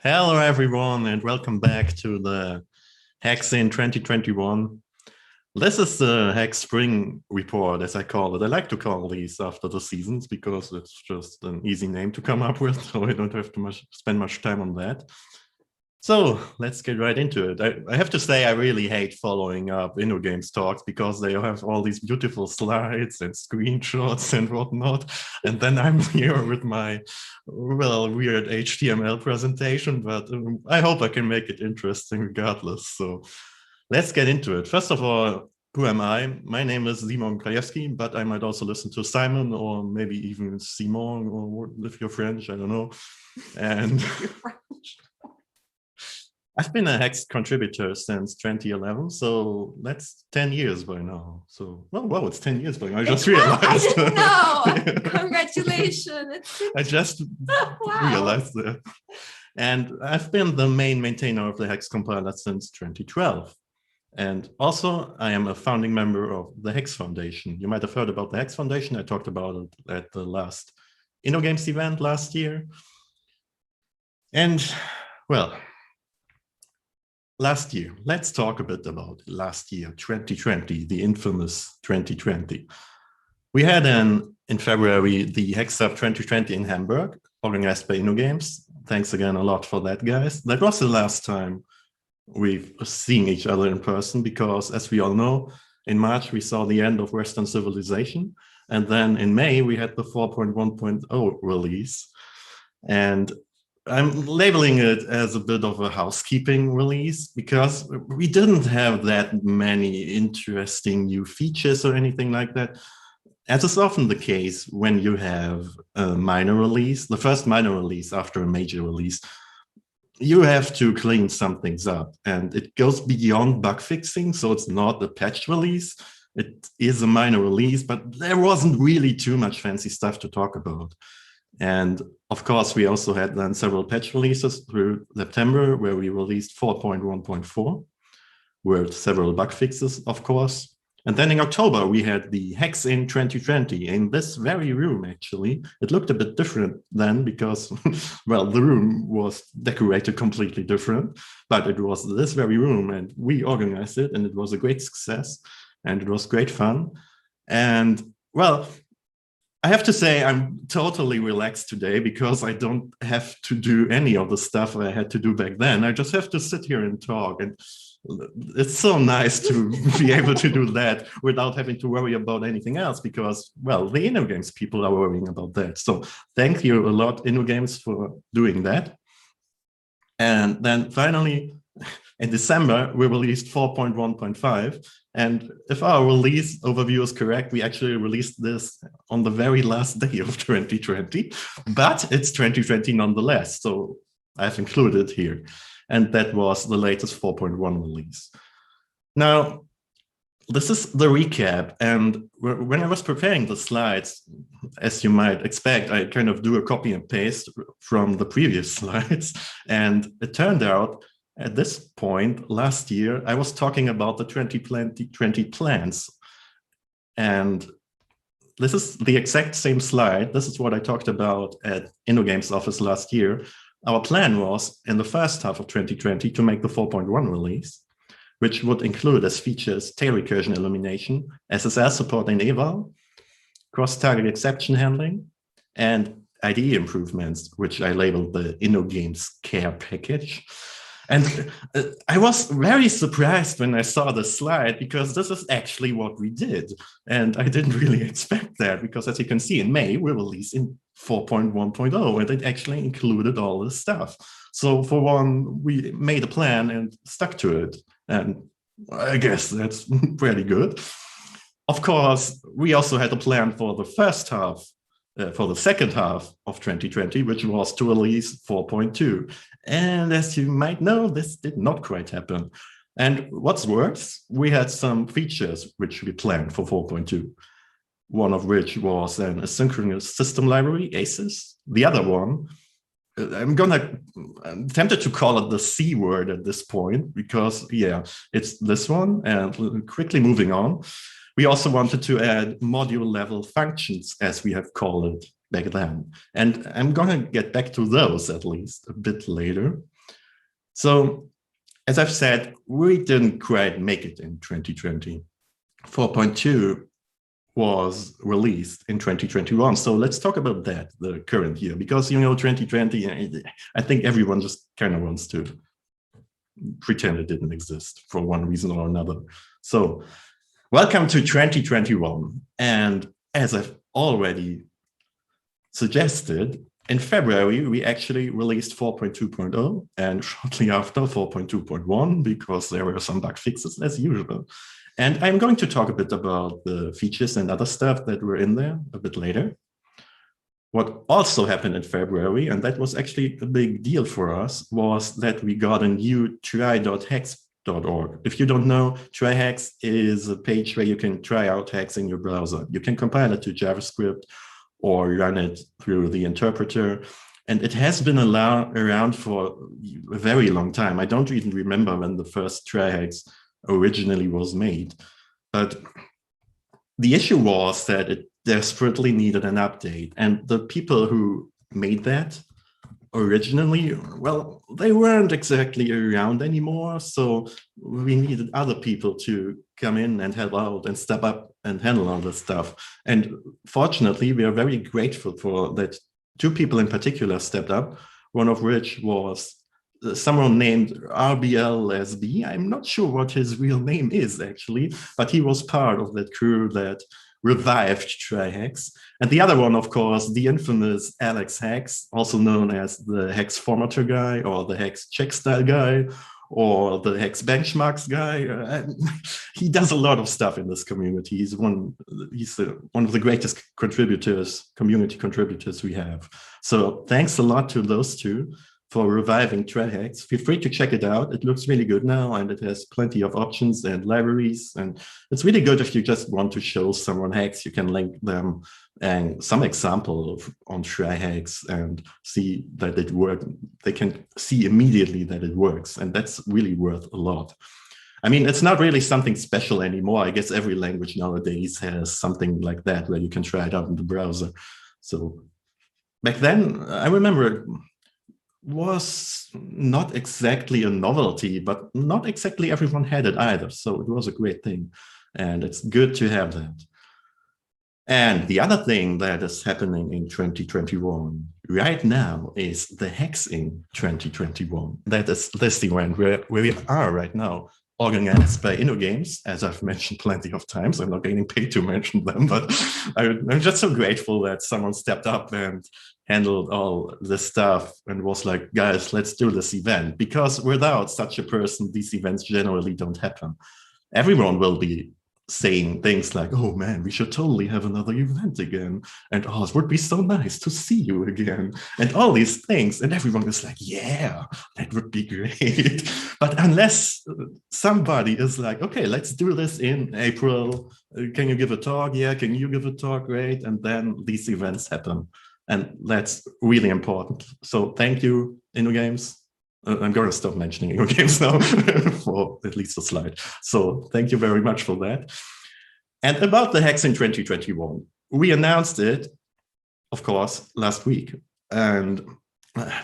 Hello, everyone, and welcome back to the Haxeln 2021. This is the Hax Spring Report, as I call it. I like to call these after the seasons because it's just an easy name to come up with, so I don't have to spend much time on that. So let's get right into it. I have to say I really hate following up InnoGames talks because they have all these beautiful slides and screenshots and whatnot. And then I'm here with my, weird HTML presentation, but I hope I can make it interesting regardless. So let's get into it. First of all, who am I? My name is Simon Krajewski, but I might also listen to Simon or maybe even Simon or if you're French, I don't know. And I've been a Haxe contributor since 2011, so that's 10 years by now. So, well, it's 10 years by now. I just realized. I didn't know. Congratulations. I just realized that. And I've been the main maintainer of the Haxe compiler since 2012. And also, I am a founding member of the Haxe Foundation. You might have heard about the Haxe Foundation. I talked about it at the last InnoGames event last year. And, well, last year, let's talk a bit about last year, 2020, the infamous 2020. We had in February the Haxe 2020 in Hamburg, organized by InnoGames. Thanks again a lot for that, guys. That was the last time we've seen each other in person because, as we all know, in March we saw the end of Western civilization. And then in May we had the 4.1.0 release. And I'm labeling it as a bit of a housekeeping release because we didn't have that many interesting new features or anything like that. As is often the case when you have a minor release, the first minor release after a major release, you have to clean some things up. And it goes beyond bug fixing, so it's not a patch release. It is a minor release, but there wasn't really too much fancy stuff to talk about. And of course, we also had then several patch releases through September, where we released 4.1.4, with several bug fixes, of course. And then in October, we had the Haxe in 2020 in this very room, actually. It looked a bit different then because, well, the room was decorated completely different, but it was this very room and we organized it and it was a great success and it was great fun. And, well, I have to say I'm totally relaxed today because I don't have to do any of the stuff I had to do back then. I just have to sit here and talk. And it's so nice to be able to do that without having to worry about anything else because, well, the InnoGames people are worrying about that. So thank you a lot, InnoGames, for doing that. And then finally, in December, we released 4.1.5. And if our release overview is correct, we actually released this on the very last day of 2020, but it's 2020 nonetheless. So I've included here. And that was the latest 4.1 release. Now, this is the recap. And when I was preparing the slides, as you might expect, I kind of do a copy and paste from the previous slides. And it turned out at this point last year, I was talking about the 2020 plans. And this is the exact same slide. This is what I talked about at InnoGames office last year. Our plan was in the first half of 2020 to make the 4.1 release, which would include as features tail recursion elimination, SSL support in eval, cross-target exception handling, and IDE improvements, which I labeled the InnoGames care package. And I was very surprised when I saw the slide because this is actually what we did. And I didn't really expect that because, as you can see, in May, we released in 4.1.0 and it actually included all this stuff. So for one, we made a plan and stuck to it. And I guess that's pretty good. Of course, we also had a plan for the first half, for the second half of 2020, which was to release 4.2. And as you might know, this did not quite happen. And what's worse, we had some features which we planned for 4.2. One of which was an asynchronous system library, ASYS. The other one, I'm tempted to call it the C word at this point because, yeah, it's this one. And quickly moving on, we also wanted to add module level functions, as we have called it back then. And I'm going to get back to those at least a bit later. So, as I've said, we didn't quite make it in 2020. 4.2 was released in 2021. So let's talk about that, the current year, because, 2020, I think everyone just kind of wants to pretend it didn't exist for one reason or another. So welcome to 2021. And as I've already suggested, in February, we actually released 4.2.0 and shortly after 4.2.1, because there were some bug fixes as usual. And I'm going to talk a bit about the features and other stuff that were in there a bit later. What also happened in February, and that was actually a big deal for us, was that we got a new try.haxe.org. If you don't know, try.haxe is a page where you can try out Haxe in your browser. You can compile it to JavaScript or run it through the interpreter. And it has been around for a very long time. I don't even remember when the first try.haxe originally was made. But the issue was that it desperately needed an update. And the people who made that originally, well, they weren't exactly around anymore. So we needed other people to come in and help out and step up and handle all this stuff. And fortunately, we are very grateful for that. Two people in particular stepped up, one of which was someone named RBLSB. I'm not sure what his real name is, actually, but he was part of that crew that revived try.haxe. And the other one, of course, the infamous Alex Haxe, also known as the Haxe formatter guy or the Haxe check style guy or the Haxe benchmarks guy. He does a lot of stuff in this community. He's one of the greatest community contributors we have. So thanks a lot to those two for reviving try.haxe. Feel free to check it out. It looks really good now, and it has plenty of options and libraries. And it's really good if you just want to show someone Haxe, you can link them and some example on try.haxe and see that it works. They can see immediately that it works, and that's really worth a lot. I mean, it's not really something special anymore. I guess every language nowadays has something like that where you can try it out in the browser. So back then, I remember it was not exactly a novelty, but not exactly everyone had it either. So it was a great thing, and it's good to have that. And the other thing that is happening in 2021 right now is the Haxeln 2021. That is this event where we are right now, organized by InnoGames, as I've mentioned plenty of times. I'm not getting paid to mention them, but I'm just so grateful that someone stepped up and handled all this stuff and was like, guys, let's do this event. Because without such a person, these events generally don't happen. Everyone will be saying things like, oh man, we should totally have another event again. And oh, it would be so nice to see you again. And all these things. And everyone is like, yeah, that would be great. But unless somebody is like, okay, let's do this in April. Can you give a talk? Yeah, can you give a talk? Great. And then these events happen. And that's really important. So thank you, InnoGames. I'm going to stop mentioning InnoGames now for at least a slide. So thank you very much for that. And about the Haxeln 2021, we announced it, of course, last week. And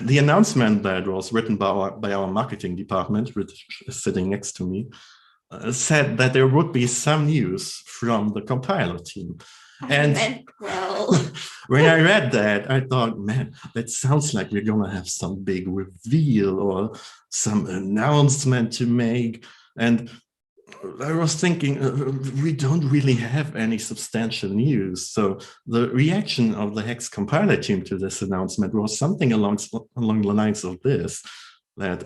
the announcement that was written by our marketing department, which is sitting next to me, said that there would be some news from the compiler team. And well, when I read that, I thought, man, that sounds like we're going to have some big reveal or some announcement to make. And I was thinking, we don't really have any substantial news. So the reaction of the Haxe compiler team to this announcement was something along the lines of this, that,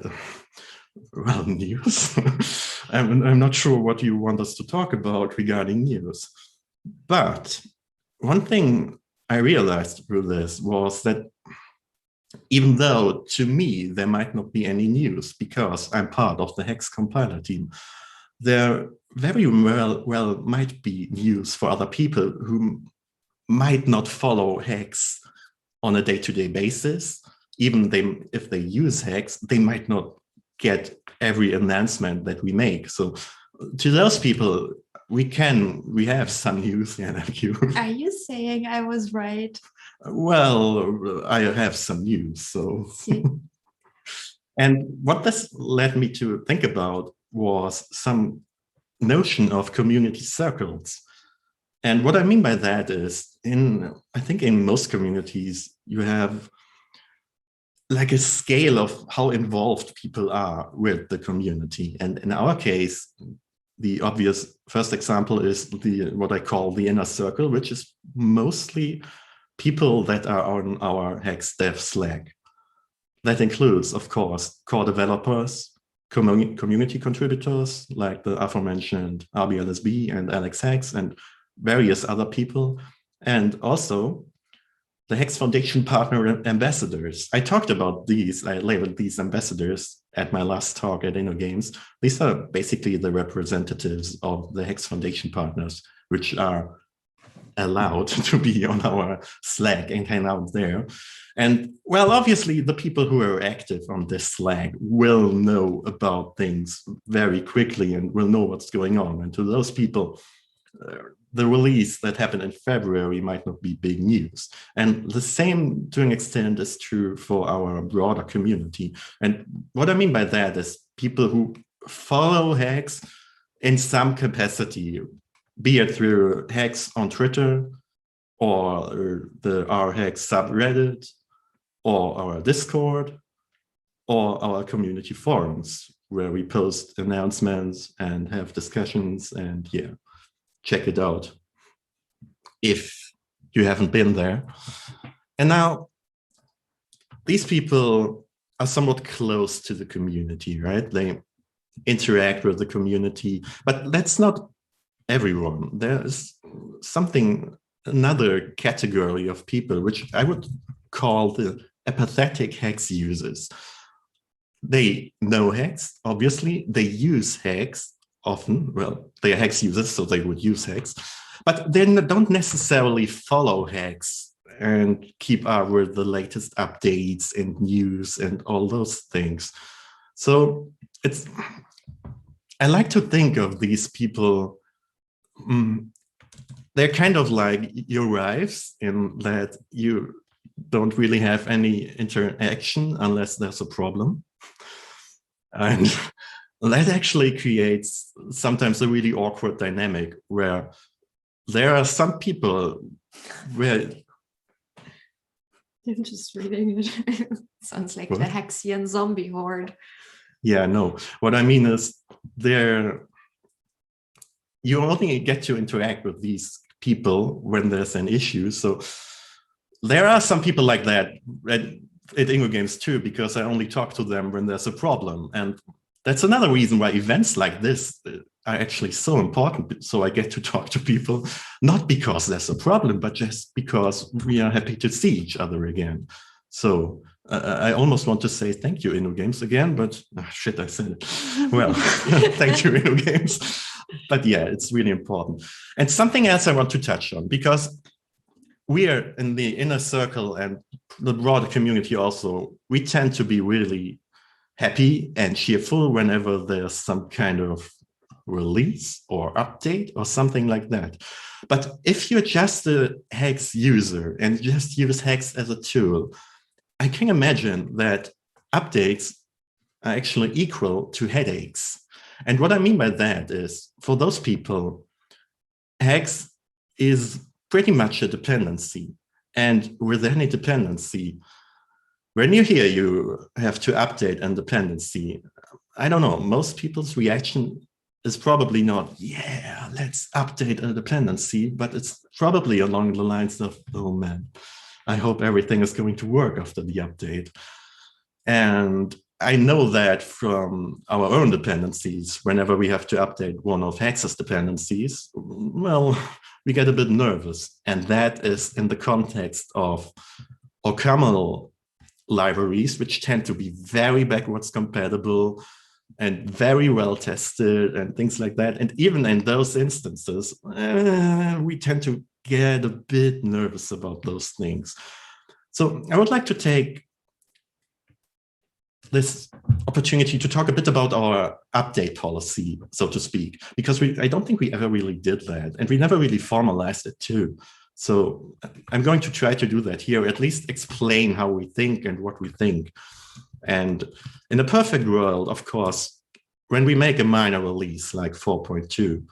well, news? I'm not sure what you want us to talk about regarding news. But one thing I realized through this was that even though to me there might not be any news because I'm part of the Haxe compiler team, there very well might be news for other people who might not follow Haxe on a day-to-day basis. Even if they use Haxe, they might not get every announcement that we make. So to those people, we have some news. Yeah, thank you. Are you saying I was right? Well, I have some news. So, See. and what this led me to think about was some notion of community circles. And what I mean by that is, I think in most communities, you have like a scale of how involved people are with the community. And in our case, the obvious first example is what I call the inner circle, which is mostly people that are on our Haxe dev Slack. That includes, of course, core developers, community contributors like the aforementioned RBLSB and Alex Haxe and various other people, and also the Haxe Foundation partner ambassadors. I talked about these, I labeled these ambassadors at my last talk at InnoGames. These are basically the representatives of the Haxe Foundation partners, which are allowed to be on our Slack and hang out there. And well, obviously the people who are active on this Slack will know about things very quickly and will know what's going on. And to those people, the release that happened in February might not be big news. And the same to an extent is true for our broader community. And what I mean by that is people who follow Haxe in some capacity, be it through Haxe on Twitter or the our Haxe subreddit or our Discord or our community forums where we post announcements and have discussions and yeah. Check it out if you haven't been there. And now, these people are somewhat close to the community, right? They interact with the community, but that's not everyone. There's another category of people, which I would call the apathetic Haxe users. They know Haxe, obviously, they use Haxe, often, well, they are Haxe users, so they would use Haxe, but they don't necessarily follow Haxe and keep up with the latest updates and news and all those things. So I like to think of these people, they're kind of like your wives in that you don't really have any interaction unless there's a problem. And that actually creates sometimes a really awkward dynamic where there are some people where... I'm just reading it. Sounds like what? the Haxian zombie horde. Yeah, no. What I mean is you only get to interact with these people when there's an issue. So there are some people like that at InnoGames too, because I only talk to them when there's a problem. And that's another reason why events like this are actually so important. So I get to talk to people, not because there's a problem, but just because we are happy to see each other again. So I almost want to say thank you, InnoGames, again, but shit, I said it. Well, thank you, InnoGames. But yeah, it's really important. And something else I want to touch on, because we are in the inner circle and the broader community also, we tend to be really happy and cheerful whenever there's some kind of release or update or something like that. But if you're just a Haxe user and just use Haxe as a tool, I can imagine that updates are actually equal to headaches. And what I mean by that is, for those people, Haxe is pretty much a dependency. And with any dependency, when you hear you have to update a dependency, I don't know, most people's reaction is probably not, yeah, let's update a dependency, but it's probably along the lines of, oh man, I hope everything is going to work after the update. And I know that from our own dependencies, whenever we have to update one of Haxe's dependencies, well, we get a bit nervous. And that is in the context of OCaml libraries, which tend to be very backwards compatible and very well tested and things like that. And even in those instances, we tend to get a bit nervous about those things. So I would like to take this opportunity to talk a bit about our update policy, so to speak, because I don't think we ever really did that, and we never really formalized it too. So I'm going to try to do that here, at least explain how we think and what we think. And in a perfect world, of course, when we make a minor release like 4.2,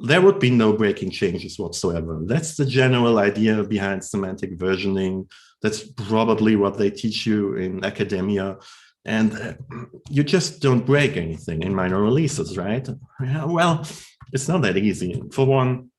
there would be no breaking changes whatsoever. That's the general idea behind semantic versioning. That's probably what they teach you in academia. And you just don't break anything in minor releases, right? Well, it's not that easy. For one,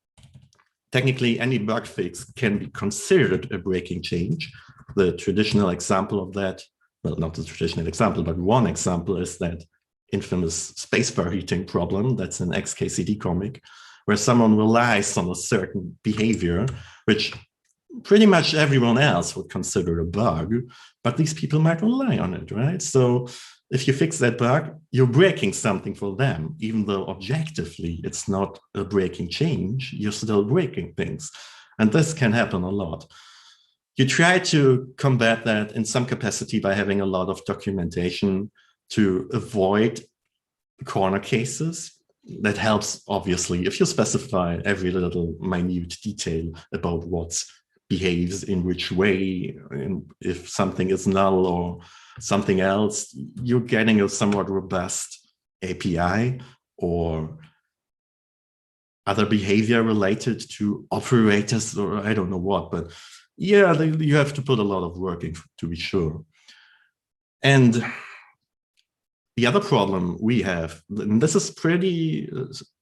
technically any bug fix can be considered a breaking change. The traditional example of that, well, not the traditional example, but one example is that infamous spacebar heating problem. That's an XKCD comic, where someone relies on a certain behavior, which pretty much everyone else would consider a bug, but these people might rely on it, right? So if you fix that bug, you're breaking something for them, even though objectively it's not a breaking change, you're still breaking things. And this can happen a lot. You try to combat that in some capacity by having a lot of documentation to avoid corner cases. That helps, obviously, if you specify every little minute detail about what behaves in which way, and if something is null or something else, you're getting a somewhat robust API or other behavior related to operators, or I don't know what, but yeah, you have to put a lot of work in to be sure. And the other problem we have, and this is pretty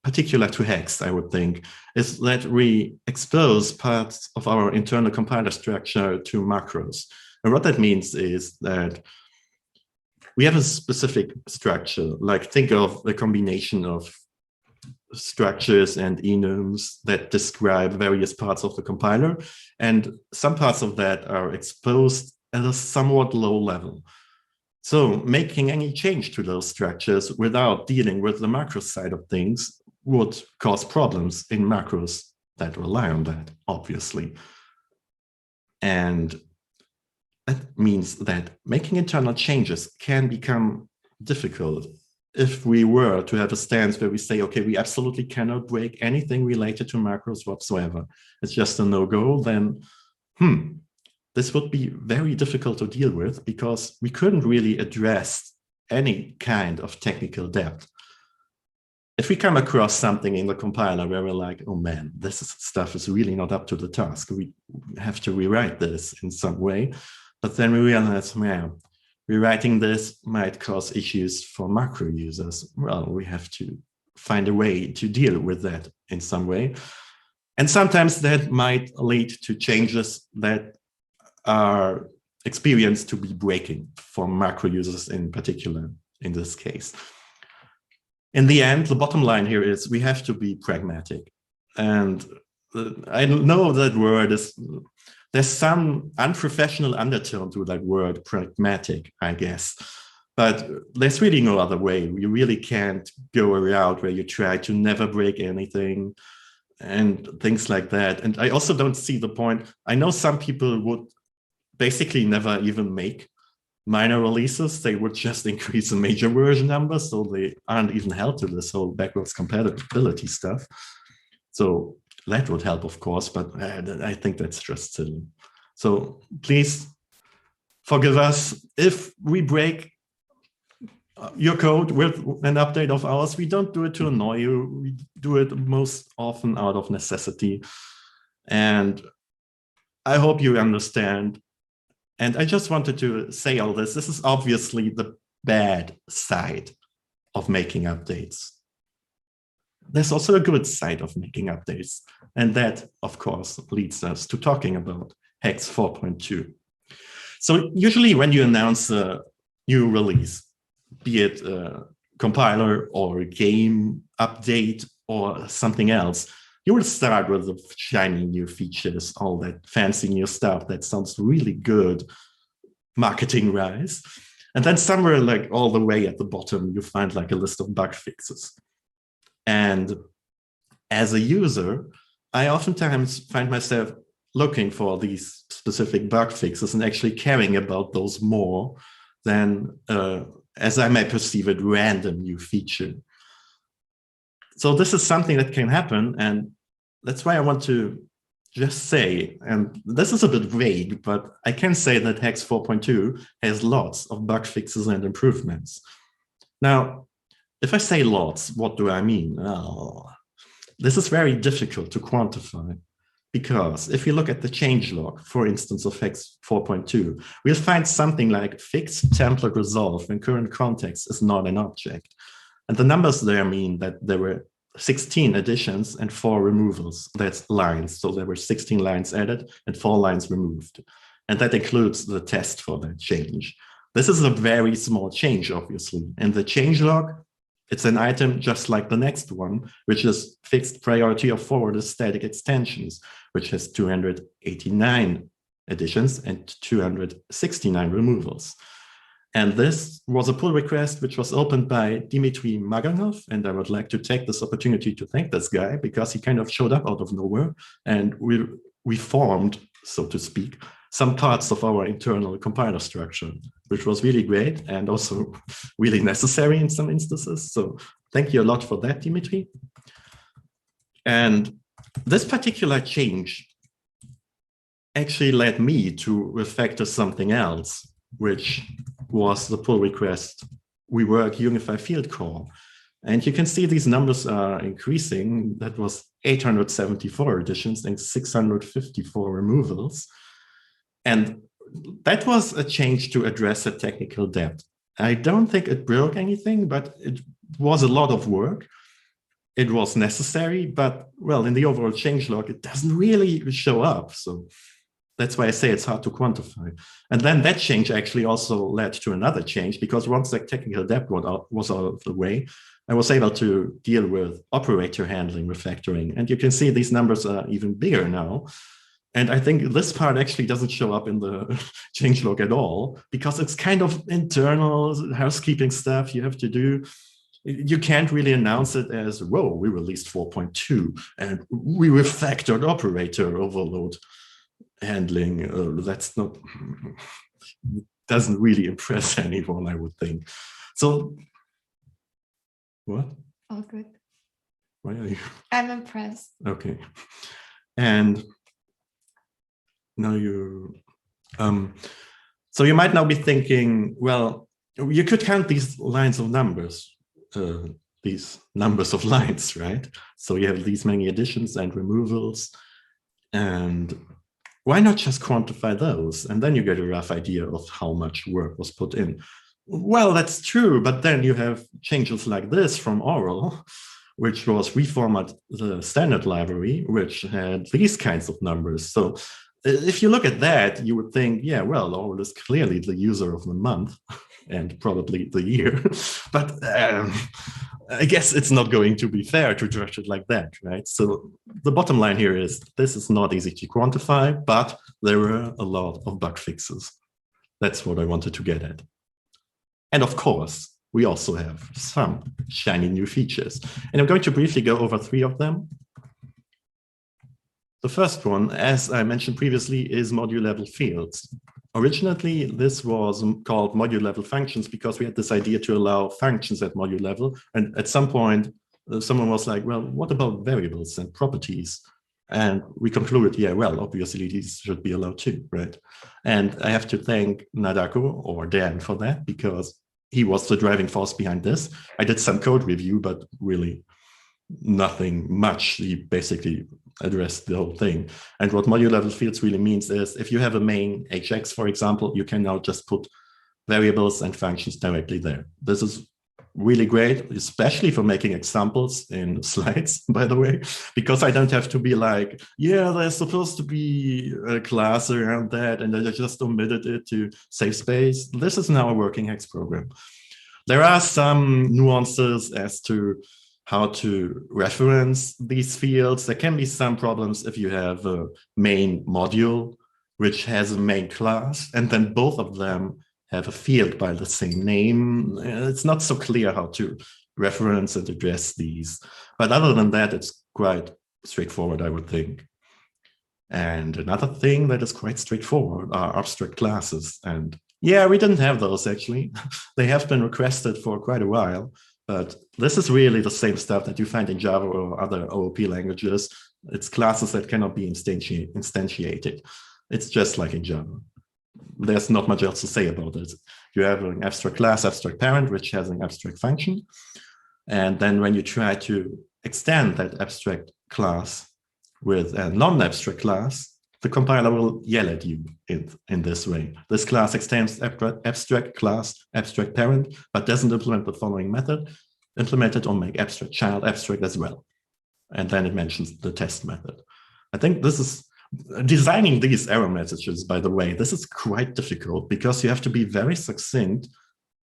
particular to Haxe, I would think, is that we expose parts of our internal compiler structure to macros. And what that means is that we have a specific structure, like think of a combination of structures and enums that describe various parts of the compiler. And some parts of that are exposed at a somewhat low level. So making any change to those structures without dealing with the macro side of things would cause problems in macros that rely on that, obviously. And that means that making internal changes can become difficult if we were to have a stance where we say, okay, we absolutely cannot break anything related to macros whatsoever. It's just a no-go, then, this would be very difficult to deal with because we couldn't really address any kind of technical depth. If we come across something in the compiler where we're like, oh man, this stuff is really not up to the task, we have to rewrite this in some way. But then we realize, man, rewriting this might cause issues for macro users. Well, we have to find a way to deal with that in some way. And sometimes that might lead to changes that are experienced to be breaking for macro users in particular, in this case. In the end, the bottom line here is we have to be pragmatic. And I know that word is, there's some unprofessional undertone to that word, pragmatic, I guess. But there's really no other way. You really can't go a route where you try to never break anything and things like that. And I also don't see the point. I know some people would basically never even make minor releases. They would just increase the major version number, so they aren't even held to this whole backwards compatibility stuff. So that would help, of course, but I think that's just silly. So please forgive us if we break your code with an update of ours. We don't do it to annoy you. We do it most often out of necessity. And I hope you understand. And I just wanted to say all this. This is obviously the bad side of making updates. There's also a good side of making updates. And that, of course, leads us to talking about Haxe 4.2. So usually when you announce a new release, be it a compiler or a game update or something else, you will start with the shiny new features, all that fancy new stuff that sounds really good marketing-wise. And then somewhere like all the way at the bottom, you find like a list of bug fixes. And as a user, I oftentimes find myself looking for these specific bug fixes and actually caring about those more than, as I may perceive it, random new feature. So this is something that can happen, and that's why I want to just say, and this is a bit vague, but I can say that Haxe 4.2 has lots of bug fixes and improvements. Now, if I say lots, what do I mean? Oh, this is very difficult to quantify, because if you look at the changelog, for instance, of Haxe 4.2, we'll find something like fixed template resolve when current context is not an object. And the numbers there mean that there were 16 additions and 4 removals. That's lines. So there were 16 lines added and 4 lines removed. And that includes the test for that change. This is a very small change, obviously. And the changelog, it's an item just like the next one, which is fixed priority of forwarded static extensions, which has 289 additions and 269 removals. And this was a pull request which was opened by Dmitry Maganov. And I would like to take this opportunity to thank this guy, because he kind of showed up out of nowhere. And we formed, so to speak, some parts of our internal compiler structure, which was really great and also really necessary in some instances. So thank you a lot for that, Dimitri. And this particular change actually led me to refactor something else, which was the pull request rework unify field call. And you can see these numbers are increasing. That was 874 additions and 654 removals. And that was a change to address a technical debt. I don't think it broke anything, but it was a lot of work. It was necessary, but well, in the overall changelog, it doesn't really show up. So that's why I say it's hard to quantify. And then that change actually also led to another change, because once that technical debt was out of the way, I was able to deal with operator handling refactoring. And you can see these numbers are even bigger now. And I think this part actually doesn't show up in the changelog at all, because it's kind of internal housekeeping stuff you have to do. You can't really announce it as, whoa, we released 4.2 and we refactored operator overload handling. That's not, doesn't really impress anyone, I would think. So, what? All good. Why are you? I'm impressed. Okay. And now you, so you might now be thinking, well, you could count these lines of numbers, these numbers of lines, right? So you have these many additions and removals, and why not just quantify those? And then you get a rough idea of how much work was put in. Well, that's true, but then you have changes like this from Oral, which was reformat the standard library, which had these kinds of numbers. So if you look at that, you would think, yeah, well, Oral is clearly the user of the month and probably the year. But I guess it's not going to be fair to judge it like that, right? So the bottom line here is this is not easy to quantify, but there were a lot of bug fixes. That's what I wanted to get at. And of course, we also have some shiny new features. And I'm going to briefly go over 3 of them. The first one, as I mentioned previously, is module level fields. Originally, this was called module level functions because we had this idea to allow functions at module level. And at some point, someone was like, well, what about variables and properties? And we concluded, yeah, well, obviously these should be allowed too, right? And I have to thank Nadako or Dan for that, because he was the driving force behind this. I did some code review, but really nothing much. He basically addressed the whole thing. And what module level fields really means is if you have a main HX, for example, you can now just put variables and functions directly there. This is really great, especially for making examples in slides, by the way, because I don't have to be like, yeah, there's supposed to be a class around that, and I just omitted it to save space. This is now a working Haxe program. There are some nuances as to how to reference these fields. There can be some problems if you have a main module, which has a main class, and then both of them have a field by the same name. It's not so clear how to reference and address these. But other than that, it's quite straightforward, I would think. And another thing that is quite straightforward are abstract classes. And yeah, we didn't have those actually. They have been requested for quite a while, but this is really the same stuff that you find in Java or other OOP languages. It's classes that cannot be instantiated. It's just like in Java. There's not much else to say about it. You have an abstract class, abstract parent, which has an abstract function. And then when you try to extend that abstract class with a non-abstract class, the compiler will yell at you in this way. This class extends abstract class, abstract parent, but doesn't implement the following method. Implement it or make abstract child abstract as well. And then it mentions the test method. I think this is designing these error messages, by the way, this is quite difficult because you have to be very succinct,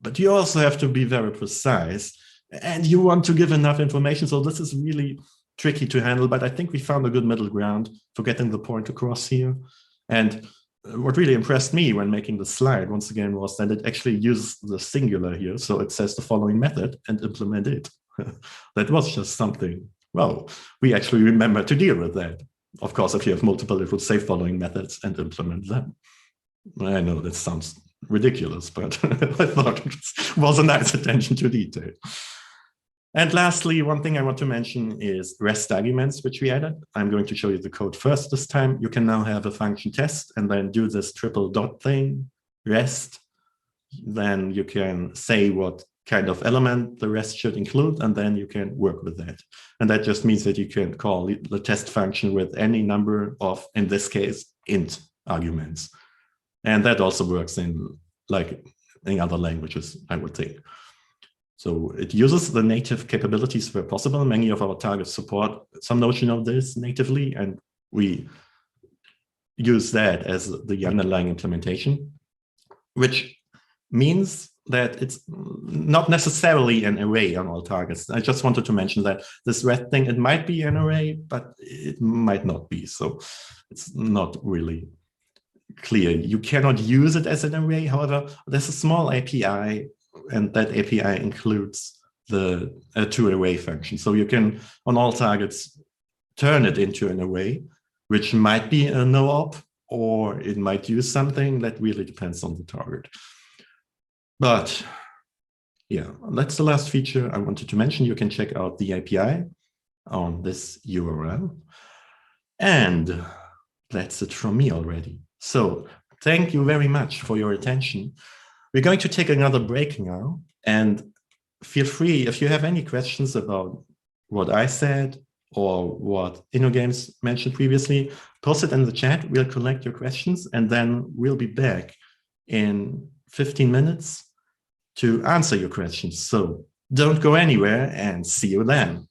but you also have to be very precise and you want to give enough information. So this is really tricky to handle, but I think we found a good middle ground for getting the point across here. And what really impressed me when making the slide, once again, was that it actually uses the singular here. So it says the following method and implement it. That was just something, well, we actually remember to deal with that. Of course, if you have multiple, it would say following methods and implement them. I know that sounds ridiculous, but I thought it was a nice attention to detail. And lastly, one thing I want to mention is REST arguments, which we added. I'm going to show you the code first this time. You can now have a function test and then do this triple dot thing, REST. Then you can say what kind of element the REST should include, and then you can work with that. And that just means that you can call the test function with any number of, in this case, int arguments. And that also works in like any other languages, I would think. So it uses the native capabilities where possible. Many of our targets support some notion of this natively, and we use that as the underlying implementation, which means that it's not necessarily an array on all targets. I just wanted to mention that this red thing, it might be an array, but it might not be. So it's not really clear. You cannot use it as an array. However, there's a small API, and that API includes the toArray function. So you can, on all targets, turn it into an array, which might be a no-op, or it might use something that really depends on the target. But yeah, that's the last feature I wanted to mention. You can check out the API on this URL. And that's it from me already. So thank you very much for your attention. We're going to take another break now, and feel free, if you have any questions about what I said or what InnoGames mentioned previously, post it in the chat. We'll collect your questions, and then we'll be back in 15 minutes to answer your questions. So don't go anywhere, and see you then.